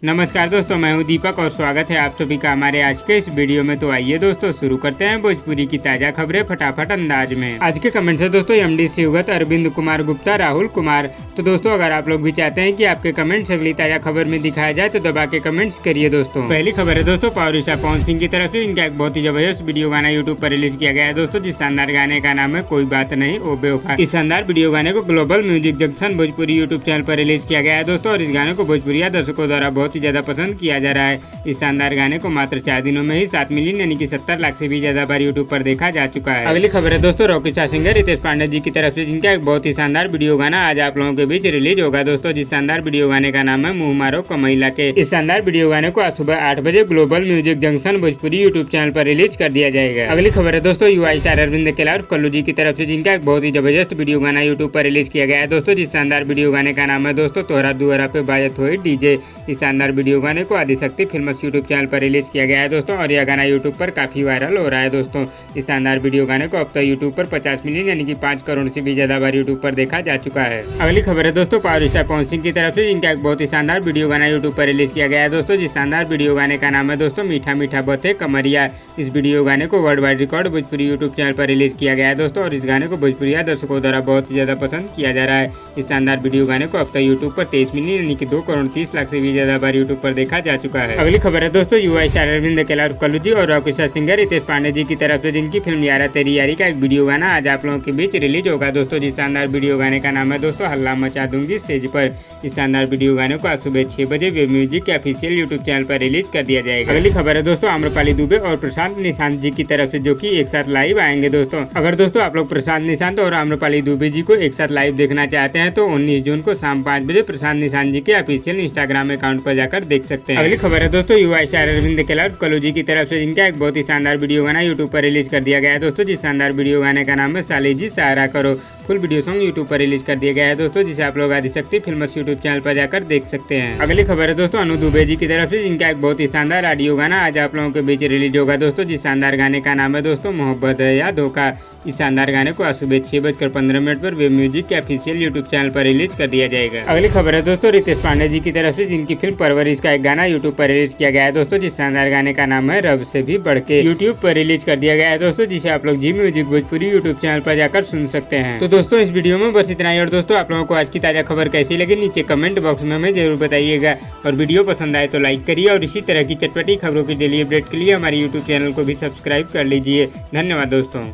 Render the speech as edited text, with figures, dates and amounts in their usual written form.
नमस्कार दोस्तों, मैं हूं दीपक और स्वागत है आप सभी का हमारे आज के इस वीडियो में। तो आइए दोस्तों शुरू करते हैं भोजपुरी की ताज़ा खबरें फटाफट अंदाज में। आज के कमेंट है दोस्तों एमडी शिवगत, अरविंद कुमार गुप्ता, राहुल कुमार। तो दोस्तों अगर आप लोग भी चाहते हैं कि आपके कमेंट्स अगली ताज़ा खबर में दिखाया जाए तो दबा के कमेंट्स करिए दोस्तों। पहली खबर है दोस्तों पावर स्टार पवन सिंह की तरफ से। इनका एक बहुत ही जबरदस्त वीडियो गाना यूट्यूब पर रिलीज किया गया है दोस्तों, जिस शानदार गाने का नाम है कोई बात नहीं ओ बेवफा। इस शानदार वीडियो गाने को global music junction Bhojpuri YouTube channel पर रिलीज किया गया है दोस्तों, और इस गाने को भोजपुरिया दर्शकों द्वारा बहुत ही ज्यादा पसंद किया जा रहा है। इस शानदार गाने को मात्र 4 दिनों में ही 7 मिलियन यानी कि 70 लाख से भी ज्यादा बार यूट्यूब पर देखा जा चुका है। अगली खबर है दोस्तों rocky star singer Ritesh Pandey ji की तरफ से, जिनका एक बहुत ही शानदार वीडियो गाना आज आप लोगों के बीच रिलीज होगा दोस्तों, जिस शानदार वीडियो गाने का नाम है मुंह मारो कमैला के। इस शानदार वीडियो गाने को आज सुबह 8 बजे global music junction Bhojpuri YouTube channel पर रिलीज कर दिया जाएगा। अगली खबर है दोस्तों युवा स्टार अरविंद केला और कल्लू जी की तरफ से, जिनका एक बहुत ही जबरदस्त वीडियो गाना यूट्यूब पर रिलीज किया गया है दोस्तों, जिस शानदार वीडियो गाने का नाम है दोस्तों तोहरा दुआरा पे बाजत होए डीजे। इस शानदार वीडियो गाने को आदिशक्ति फिल्म्स यूट्यूब चैनल पर रिलीज किया गया है दोस्तों, और यह गाना यूट्यूब पर काफी वायरल हो रहा है दोस्तों। इस शानदार वीडियो गाने को अब तक यूट्यूब पर 50 मिलियन यानी कि 5 करोड़ से भी ज्यादा बार यूट्यूब पर देखा जा चुका है। अगली खबर है दोस्तों पावर स्टार पवन सिंह की तरफ से, जिनका एक बहुत ही शानदार वीडियो गाना यूट्यूब पर रिलीज किया गया है दोस्तों, जिस शानदार वीडियो गाने का नाम है दोस्तों मीठा मीठा बते कमरिया। इस वीडियो गाने को world wide record Bhojpuri YouTube channel पर रिलीज किया गया है दोस्तों, और इस गाने को भोजपुरिया दर्शकों द्वारा बहुत ही ज्यादा पसंद किया जा रहा है। इस शानदार वीडियो गाने को अब तक यूट्यूब पर 23 मिलियन यानी कि 2 करोड़ 30 लाख से भी ज्यादा बार यूट्यूब पर देखा जा चुका है। अगली खबर है दोस्तों युवा स्टार अरविंद केला और कल्लू जी और rocky star singer Ritesh Pandey ji की तरफ से, जिनकी फिल्म यारा तेरी यारी का एक वीडियो गाना आज आप लोगों के बीच रिलीज होगा दोस्तों, जिस शानदार वीडियो गाने का नाम है दोस्तों हल्ला मचा दूंगी स्टेज पर। इस शानदार वीडियो गाने को आज सुबह 6 बजे वेब म्यूजिक के ऑफिशियल यूट्यूब चैनल पर रिलीज कर दिया जाएगा। अगली खबर है दोस्तों आम्रपाली दुबे और प्रशांत निशांत जी की तरफ से, जो कि एक साथ लाइव आएंगे दोस्तों। अगर दोस्तों आप लोग प्रशांत निशांत और आम्रपाली दुबे जी को एक साथ लाइव देखना चाहते हैं तो 19 जून को शाम 5 बजे प्रशांत निशांत जी के ऑफिशियल इंस्टाग्राम अकाउंट पर जाकर देख सकते हैं। अगली खबर है दोस्तों युवा स्टार अरविंद केला और कल्लू जी की तरफ से, जिनका एक बहुत ही शानदार वीडियो गाना यूट्यूब पर रिलीज कर दिया गया है दोस्तों, जिस शानदार वीडियो गाने का नाम है साली जी सहारा करो। फुल वीडियो सॉन्ग यूट्यूब पर रिलीज कर दिया गया है दोस्तों, जिसे आप लोग आदिशक्ति फिल्म्स यूट्यूब चैनल पर जाकर देख सकते हैं। अगली खबर है दोस्तों अनु दुबे जी की तरफ से, जिनका एक बहुत ही शानदार ऑडियो गाना आज आप लोगों के बीच रिलीज होगा दोस्तों, जिस शानदार गाने का नाम है दोस्तों मोहब्बत है या धोखा। इस शानदार गाने को आज सुबह 6:15 पर वेब म्यूजिक के ऑफिशियल यूट्यूब चैनल पर रिलीज कर दिया जाएगा। अगली खबर है दोस्तों रितेश पांडे जी की तरफ से, जिनकी फिल्म परवरिश का एक गाना यूट्यूब पर रिलीज किया गया है दोस्तों, जिस शानदार गाने का नाम है रब से भी बढ़ के। यूट्यूब पर रिलीज कर दिया गया है दोस्तों, जिसे आप लोग जी म्यूजिक भोजपुरी यूट्यूब चैनल पर जाकर सुन सकते हैं। तो दोस्तों इस वीडियो में बस इतना ही, और दोस्तों आप लोगों को आज की ताजा खबर कैसी लगी नीचे कमेंट बॉक्स में हमें जरूर बताइएगा, और वीडियो पसंद आए तो लाइक करिए, और इसी तरह की चटपटी खबरों की डेली अपडेट के लिए हमारे यूट्यूब चैनल को भी सब्सक्राइब कर लीजिए। धन्यवाद दोस्तों।